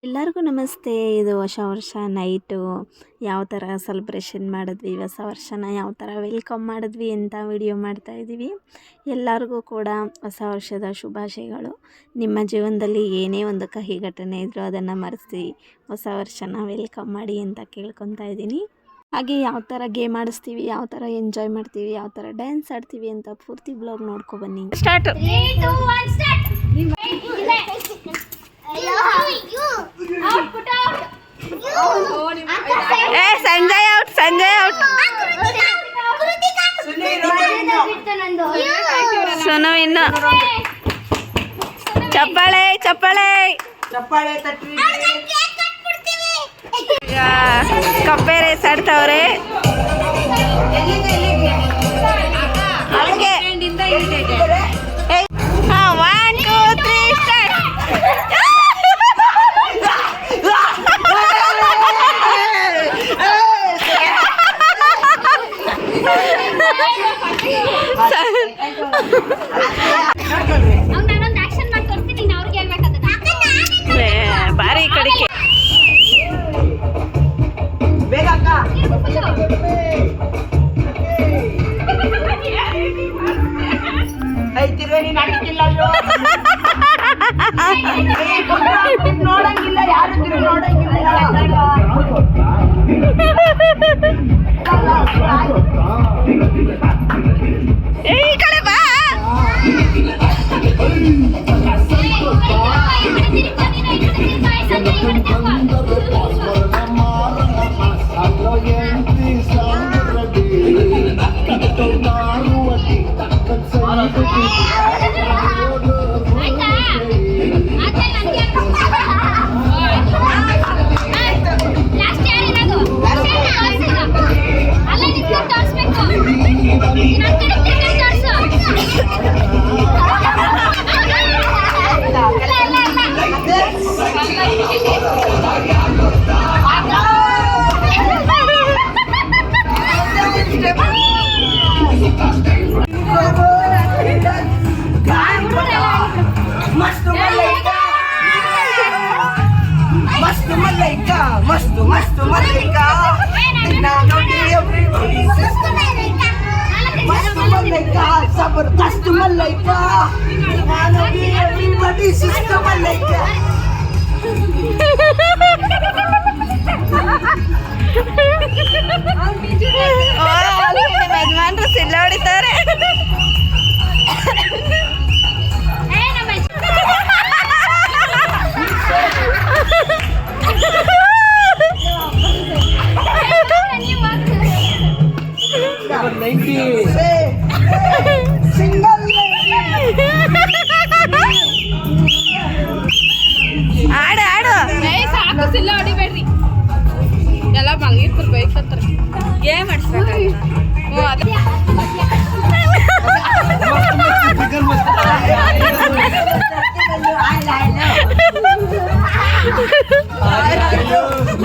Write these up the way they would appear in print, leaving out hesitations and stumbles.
ಎಲ್ಲರಿಗೂ ನಮಸ್ತೆ. ಇದು ಹೊಸ ವರ್ಷ ನೈಟು ಯಾವ ಥರ ಸೆಲೆಬ್ರೇಷನ್ ಮಾಡಿದ್ವಿ, ಹೊಸ ವರ್ಷನ ಯಾವ ಥರ ವೆಲ್ಕಮ್ ಮಾಡಿದ್ವಿ ಅಂತ ವಿಡಿಯೋ ಮಾಡ್ತಾಯಿದ್ದೀವಿ. ಎಲ್ಲರಿಗೂ ಕೂಡ ಹೊಸ ವರ್ಷದ ಶುಭಾಶಯಗಳು. ನಿಮ್ಮ ಜೀವನದಲ್ಲಿ ಏನೇ ಒಂದು ಕಹಿ ಘಟನೆ ಇದ್ದರೂ ಅದನ್ನು ಮರೆಸಿ ಹೊಸ ವರ್ಷನ ವೆಲ್ಕಮ್ ಮಾಡಿ ಅಂತ ಕೇಳ್ಕೊತಾ ಇದ್ದೀನಿ. ಹಾಗೆ ಯಾವ ಥರ ಗೇಮ್ ಆಡಿಸ್ತೀವಿ, ಯಾವ ಥರ ಎಂಜಾಯ್ ಮಾಡ್ತೀವಿ, ಯಾವ ಥರ ಡ್ಯಾನ್ಸ್ ಆಡ್ತೀವಿ ಅಂತ ಪೂರ್ತಿ ಬ್ಲಾಗ್ ನೋಡ್ಕೊಬನ್ನಿ. Start. Sanjay out, Sanjay out. ಸುನು ಇನ್ನು ಚಪ್ಪಾಳೆ ಚಪ್ಪಾಳೆ ಚಪ್ಪಾಳೆ ತಟ್ಟಿ. ಕಪ್ಪೆ ರೇಸ್ ಆಡ್ತಾವ್ರೆ. One two three start. ಬಾರಿ ಕಡಿಕೆ ನೋಡಂಗಿಲ್ಲ, ಯಾರು ನೋಡಂಗಿಲ್ಲ. ಈ ಕಡೆ ಬಾ. मस्त मस्त मल्लिका मस्त मल्लिका जबरदस्त मल्लिका एवरीबॉडी सिस्टम मल्लिका. ಯಜಮಾನ್ರು ಸಿಲ್ಲ ಹೊಡಿತಾರೆ. ಆಡು ಆಡು ಸಾಕು, ಸಿಲ್ಲ ಹೊಡಿಬೇಡ್ರಿ. ಎಲ್ಲ ಮಲಗಿರ್ತಾರೆ, ಬೈಕತ್ತಾರೆ. ಗೇಮ್ ಆಡಿಸ್ಬೇಕು.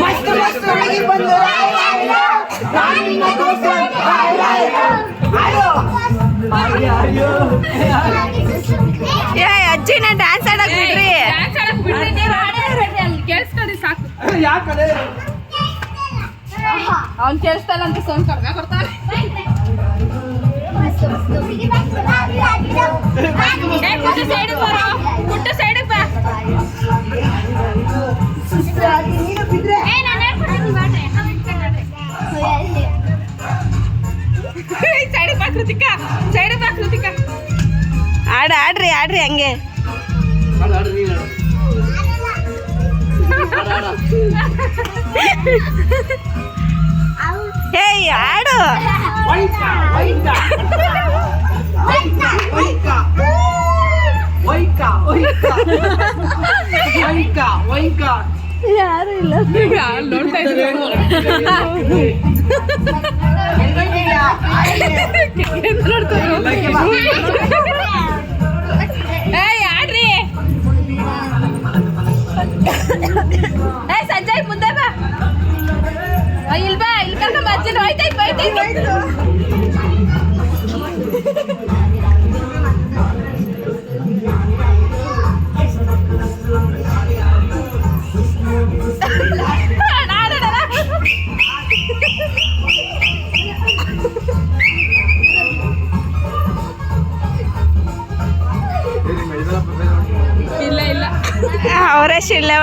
मस्त मस्त ಅಜ್ಜಿನ ಡ್ಯಾನ್ಸ್ ಆಡಕ್ ಬಿಡ್ರಿ. ಕೇಳಿಸ್ಕೊಳ್ಳಿ ಸಾಕು. ಅವ್ನು ಕೇಳಿಸ್ತಲ್ಲ ಅಂತ ಸೌಂಡ್ ಕಡಿಮೆ ಕೊಡ್ತಾನೆ. ಪುಟ್ಟು ಸೈಡಿಗೆ ಬಾ. ಸೈಡಿಗೆ ಬಾ ಕೃತಿಕಾ, ಸೈಡಿಗೆ ಬಾ ಕೃತಿಕಾ. ಆಡ್ರಿ ಆಡ್ರಿ ಹಂಗೆ. ಹೇಯ್ ಆಡು. ಯಾರು ಇಲ್ಲ ನೋಡ್ತಾ ಇದ್ದೀವಿ. ಆಡ್ರಿ. ಸಂಜಯ್ ಮುಂದೆ ಬಾ. ಇಲ್ಬಾ, ಇಲ್ಲಿ ಕರ್ಕೊಂಡ್ ಅಜ್ಜಿನ ಹೋಯ್ತಾಯ್ತು.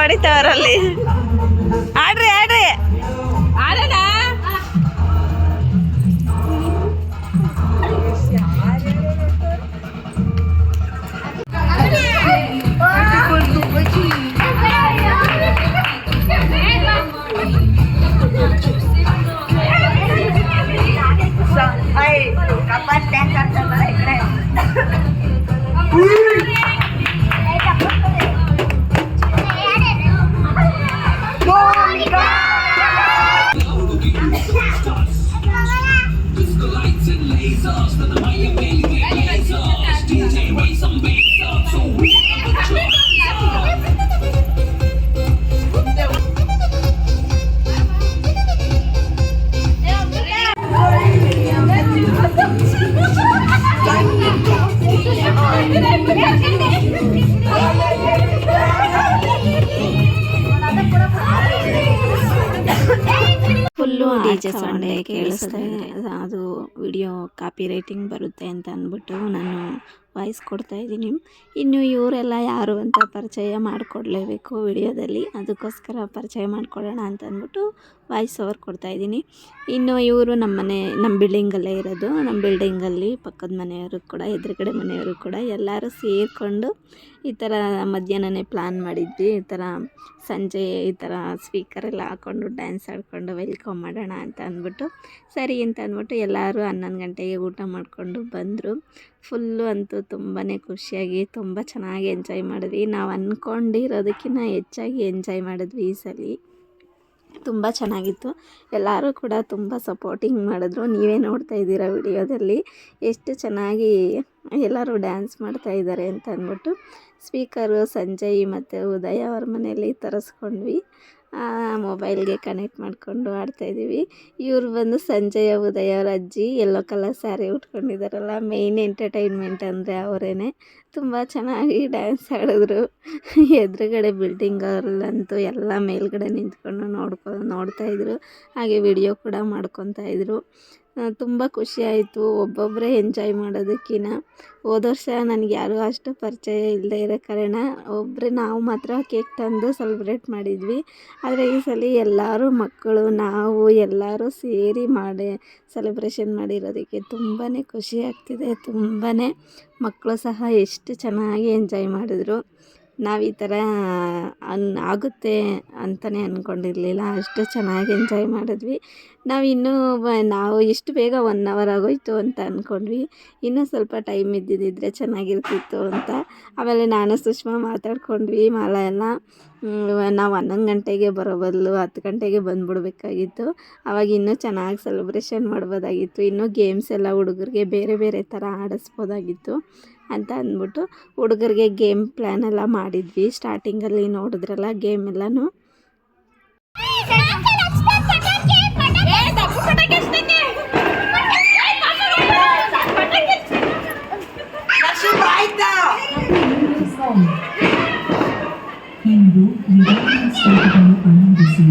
ಹೊಡಿತಾವ್ರಲ್ಲಿ. ಆಡ್ರಿ ಆಡ್ರಿ. ಆಡೋಣ. kapan tengkar sama ikan. Full DJ ಸೌಂಡೇ ಕೇಳಿಸ್ತಾ ಇದೆ. ಅದು ವಿಡಿಯೋ ಕಾಪಿ ರೈಟಿಂಗ್ ಬರುತ್ತೆ ಅಂತ ಅಂದ್ಬಿಟ್ಟು ನಾನು ವಾಯ್ಸ್ ಕೊಡ್ತಾಯಿದ್ದೀನಿ. ಇನ್ನು ಇವರೆಲ್ಲ ಯಾರು ಅಂತ ಪರಿಚಯ ಮಾಡಿಕೊಡ್ಲೇಬೇಕು ವಿಡಿಯೋದಲ್ಲಿ, ಅದಕ್ಕೋಸ್ಕರ ಪರಿಚಯ ಮಾಡಿಕೊಡೋಣ ಅಂತ ಅಂದ್ಬಿಟ್ಟು ವಾಯ್ಸ್ ಓವರ್ ಕೊಡ್ತಾಯಿದ್ದೀನಿ. ಇನ್ನು ಇವರು ನಮ್ಮ ಬಿಲ್ಡಿಂಗಲ್ಲೇ ಇರೋದು. ನಮ್ಮ ಬಿಲ್ಡಿಂಗಲ್ಲಿ ಪಕ್ಕದ ಮನೆಯವರು ಕೂಡ, ಎದುರುಗಡೆ ಮನೆಯವರು ಕೂಡ ಎಲ್ಲರೂ ಸೇರಿಕೊಂಡು ಈ ಥರ ಮಧ್ಯಾಹ್ನನೇ ಪ್ಲ್ಯಾನ್ ಮಾಡಿದ್ವಿ. ಈ ಥರ ಸಂಜೆ ಈ ಥರ ಸ್ಪೀಕರೆಲ್ಲ ಹಾಕ್ಕೊಂಡು ಡ್ಯಾನ್ಸ್ ಆಡಿಕೊಂಡು ವೆಲ್ಕಮ್ ಮಾಡೋಣ ಅಂತ ಅಂದ್ಬಿಟ್ಟು ಸರಿ ಅಂತ ಅಂದ್ಬಿಟ್ಟು ಎಲ್ಲರೂ 11 ಗಂಟೆಗೆ ಊಟ ಮಾಡಿಕೊಂಡು ಬಂದರು. ಫುಲ್ಲು ಅಂತೂ ತುಂಬಾ ಖುಷಿಯಾಗಿ ತುಂಬ ಚೆನ್ನಾಗಿ ಎಂಜಾಯ್ ಮಾಡಿದ್ವಿ. ನಾವು ಅಂದ್ಕೊಂಡಿರೋದಕ್ಕಿಂತ ಹೆಚ್ಚಾಗಿ ಎಂಜಾಯ್ ಮಾಡಿದ್ವಿ ಈ ಸಲ. ತುಂಬ ಚೆನ್ನಾಗಿತ್ತು. ಎಲ್ಲರೂ ಕೂಡ ತುಂಬ ಸಪೋರ್ಟಿಂಗ್ ಮಾಡಿದ್ರು. ನೀವೇ ನೋಡ್ತಾ ಇದ್ದೀರಾ ವಿಡಿಯೋದಲ್ಲಿ ಎಷ್ಟು ಚೆನ್ನಾಗಿ ಎಲ್ಲರೂ ಡ್ಯಾನ್ಸ್ ಮಾಡ್ತಾಯಿದ್ದಾರೆ ಅಂತ ಅಂದ್ಬಿಟ್ಟು ಸ್ಪೀಕರು ಸಂಜಯ್ ಮತ್ತು ಉದಯ ಅವ್ರ ಮನೆಯಲ್ಲಿ ತರಿಸ್ಕೊಂಡ್ವಿ. ಮೊಬೈಲ್ಗೆ ಕನೆಕ್ಟ್ ಮಾಡಿಕೊಂಡು ಆಡ್ತಾಯಿದ್ದೀವಿ. ಇವ್ರು ಬಂದು ಸಂಜಯ ಉದಯ ಅವ್ರ ಅಜ್ಜಿ ಯೆಲ್ಲೋ ಕಲರ್ ಸ್ಯಾರಿ ಉಟ್ಕೊಂಡಿದ್ದಾರಲ್ಲ, ಮೇಯ್ನ್ ಎಂಟರ್ಟೈನ್ಮೆಂಟ್ ಅಂದರೆ ಅವರೇ. ತುಂಬ ಚೆನ್ನಾಗಿ ಡ್ಯಾನ್ಸ್ ಆಡಿದ್ರು. ಎದುರುಗಡೆ ಬಿಲ್ಡಿಂಗಲ್ಲಂತೂ ಎಲ್ಲ ಮೇಲ್ಗಡೆ ನಿಂತ್ಕೊಂಡು ನೋಡ್ತಾಯಿದ್ರು. ಹಾಗೆ ವಿಡಿಯೋ ಕೂಡ ಮಾಡ್ಕೊತಾಯಿದ್ರು. ತುಂಬ ಖುಷಿ ಆಯಿತು ಒಬ್ಬೊಬ್ಬರೇ ಎಂಜಾಯ್ ಮಾಡೋದಕ್ಕಿಂತ. ಹೋದ ವರ್ಷ ನನಗೆ ಯಾರೂ ಅಷ್ಟು ಪರಿಚಯ ಇಲ್ಲದೆ ಇರೋ ಕಾರಣ ನಾವು ಮಾತ್ರ ಕೇಕ್ ತಂದು ಸೆಲೆಬ್ರೇಟ್ ಮಾಡಿದ್ವಿ. ಆದರೆ ಈ ಸಲ ಎಲ್ಲರೂ ಮಕ್ಕಳು ನಾವು ಎಲ್ಲರೂ ಸೇರಿ ಸೆಲೆಬ್ರೇಷನ್ ಮಾಡಿರೋದಕ್ಕೆ ತುಂಬಾ ಖುಷಿ ಆಗ್ತಿದೆ. ತುಂಬಾ ಮಕ್ಕಳು ಸಹ ಎಷ್ಟು ಚೆನ್ನಾಗಿ ಎಂಜಾಯ್ ಮಾಡಿದ್ರು. ನಾವು ಈ ಥರ ಆಗುತ್ತೆ ಅಂತಲೇ ಅಂದ್ಕೊಂಡಿರಲಿಲ್ಲ, ಅಷ್ಟು ಚೆನ್ನಾಗಿ ಎಂಜಾಯ್ ಮಾಡಿದ್ವಿ. ನಾವು ಇಷ್ಟು ಬೇಗ 1 ಅವರ್ ಆಗೋಯ್ತು ಅಂತ ಅಂದ್ಕೊಂಡ್ವಿ. ಇನ್ನೂ ಸ್ವಲ್ಪ ಟೈಮ್ ಇದ್ದಿದ್ದರೆ ಚೆನ್ನಾಗಿರ್ತಿತ್ತು ಅಂತ. ಆಮೇಲೆ ನಾನು ಸುಷ್ಮಾ ಮಾತಾಡ್ಕೊಂಡ್ವಿ. ಮಾಲಾ ಎಲ್ಲ ನಾವು 11 ಗಂಟೆಗೆ ಬರೋ ಬದಲು 10 ಗಂಟೆಗೆ ಬಂದುಬಿಡ್ಬೇಕಾಗಿತ್ತು. ಆವಾಗ ಇನ್ನೂ ಚೆನ್ನಾಗಿ ಸೆಲೆಬ್ರೇಷನ್ ಮಾಡ್ಬೋದಾಗಿತ್ತು. ಇನ್ನೂ ಗೇಮ್ಸ್ ಎಲ್ಲ ಹುಡುಗರಿಗೆ ಬೇರೆ ಬೇರೆ ಥರ ಆಡಿಸ್ಬೋದಾಗಿತ್ತು ಅಂತ ಅಂದ್ಬಿಟ್ಟು ಹುಡುಗರಿಗೆ ಗೇಮ್ ಪ್ಲ್ಯಾನ್ ಎಲ್ಲ ಮಾಡಿದ್ವಿ. ಸ್ಟಾರ್ಟಿಂಗಲ್ಲಿ ನೋಡಿದ್ರಲ್ಲ ಗೇಮ್ ಎಲ್ಲನೂ. ಇಂದು ವಿಧಾನಸೌಧವನ್ನು ಆನಂದಿಸಿ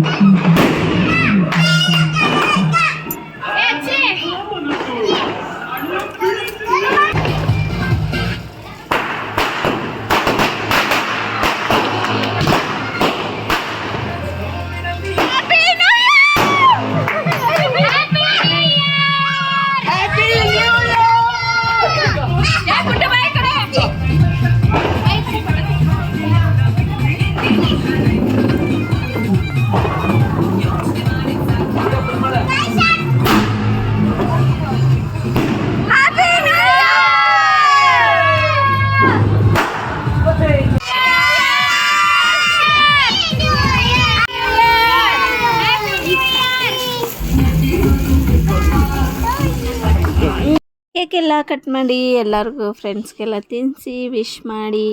ಕೇಕೆಲ್ಲ ಕಟ್ ಮಾಡಿ ಎಲ್ಲರಿಗೂ ಫ್ರೆಂಡ್ಸ್ಗೆಲ್ಲ ತಿನ್ನಿಸಿ ವಿಶ್ ಮಾಡಿ,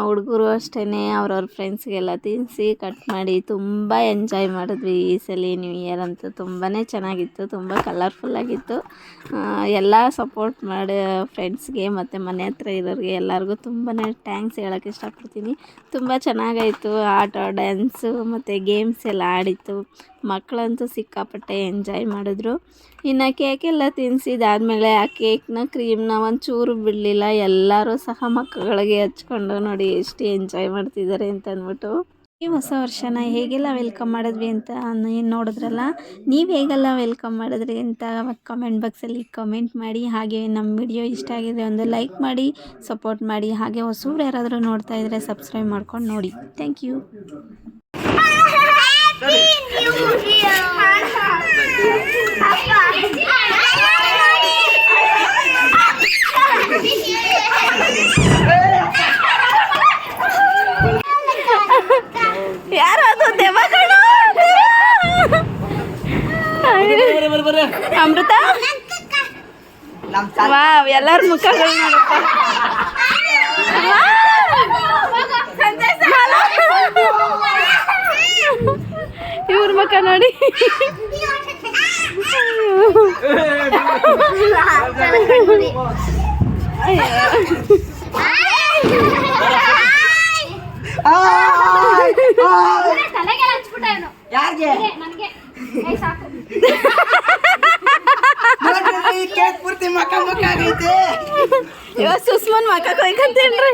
ಹುಡುಗರು ಅಷ್ಟೇ ಅವ್ರವ್ರ ಫ್ರೆಂಡ್ಸ್ಗೆಲ್ಲ ತಿನ್ನಿಸಿ ಕಟ್ ಮಾಡಿ ತುಂಬ ಎಂಜಾಯ್ ಮಾಡಿದ್ವಿ. ಈ ಸಲ ನ್ಯೂ ಇಯರ್ ಅಂತೂ ತುಂಬಾ ಚೆನ್ನಾಗಿತ್ತು, ತುಂಬ ಕಲರ್ಫುಲ್ಲಾಗಿತ್ತು. ಎಲ್ಲ ಸಪೋರ್ಟ್ ಮಾಡಿ ಫ್ರೆಂಡ್ಸ್ಗೆ ಮತ್ತು ಮನೆ ಹತ್ರ ಇರೋರಿಗೆ ಎಲ್ಲರಿಗೂ ತುಂಬಾ ಥ್ಯಾಂಕ್ಸ್ ಹೇಳೋಕ್ಕೆ ಇಷ್ಟಪಡ್ತೀನಿ. ತುಂಬ ಚೆನ್ನಾಗಾಯಿತು. ಆಟ, ಡ್ಯಾನ್ಸು ಮತ್ತು ಗೇಮ್ಸ್ ಎಲ್ಲ ಆಡಿತ್ತು. ಮಕ್ಕಳಂತೂ ಸಿಕ್ಕಾಪಟ್ಟೆ ಎಂಜಾಯ್ ಮಾಡಿದ್ರು. ಇನ್ನು ಕೇಕೆಲ್ಲ ತಿನ್ನಿಸಿದಾದ್ಮೇಲೆ ಆ ಕೇಕ್ನ ಕ್ರೀಮ್ನ ಒಂಚೂರು ಬಿಡಲಿಲ್ಲ. ಎಲ್ಲರೂ ಸಹ ಮಕ್ಕಳಿಗೆ ಹಚ್ಕೊಂಡು ನೋಡಿ ಎಷ್ಟು ಎಂಜಾಯ್ ಮಾಡ್ತಿದ್ದಾರೆ ಅಂತ ಅಂದ್ಬಿಟ್ಟು ಈ ಹೊಸ ವರ್ಷನ ಹೇಗೆಲ್ಲ ವೆಲ್ಕಮ್ ಮಾಡಿದ್ವಿ ಅಂತ ಏನು ನೋಡಿದ್ರಲ್ಲ, ನೀವು ಹೇಗೆಲ್ಲ ವೆಲ್ಕಮ್ ಮಾಡಿದ್ರಿ ಅಂತ ಕಮೆಂಟ್ ಬಾಕ್ಸಲ್ಲಿ ಕಮೆಂಟ್ ಮಾಡಿ. ಹಾಗೆ ನಮ್ಮ ವಿಡಿಯೋ ಇಷ್ಟ ಆಗಿದೆ ಒಂದು ಲೈಕ್ ಮಾಡಿ, ಸಪೋರ್ಟ್ ಮಾಡಿ. ಹಾಗೆ ಹೊಸಬ್ರು ಯಾರಾದರೂ ನೋಡ್ತಾ ಇದ್ದರೆ ಸಬ್ಸ್ಕ್ರೈಬ್ ಮಾಡ್ಕೊಂಡು ನೋಡಿ. Thank you. ಯಾರು ಅದು ದೇವಗಣ ಅಮೃತ ವಾವ್ ಎಲ್ಲರ ಮುಖಗಳು ನೋಡಪ್ಪ. ಇವ್ರ ಮುಖ ನೋಡಿ. ಯಾರಿಗೆ ಪೂರ್ತಿ ಮಕ್ಕ ಆಗೈತೆ. ಇವಾಗ ಸುಸ್ಮನ್ ಮಕ್ಕ ಕೊಯ್ಕಂತೇನ್ರಿ.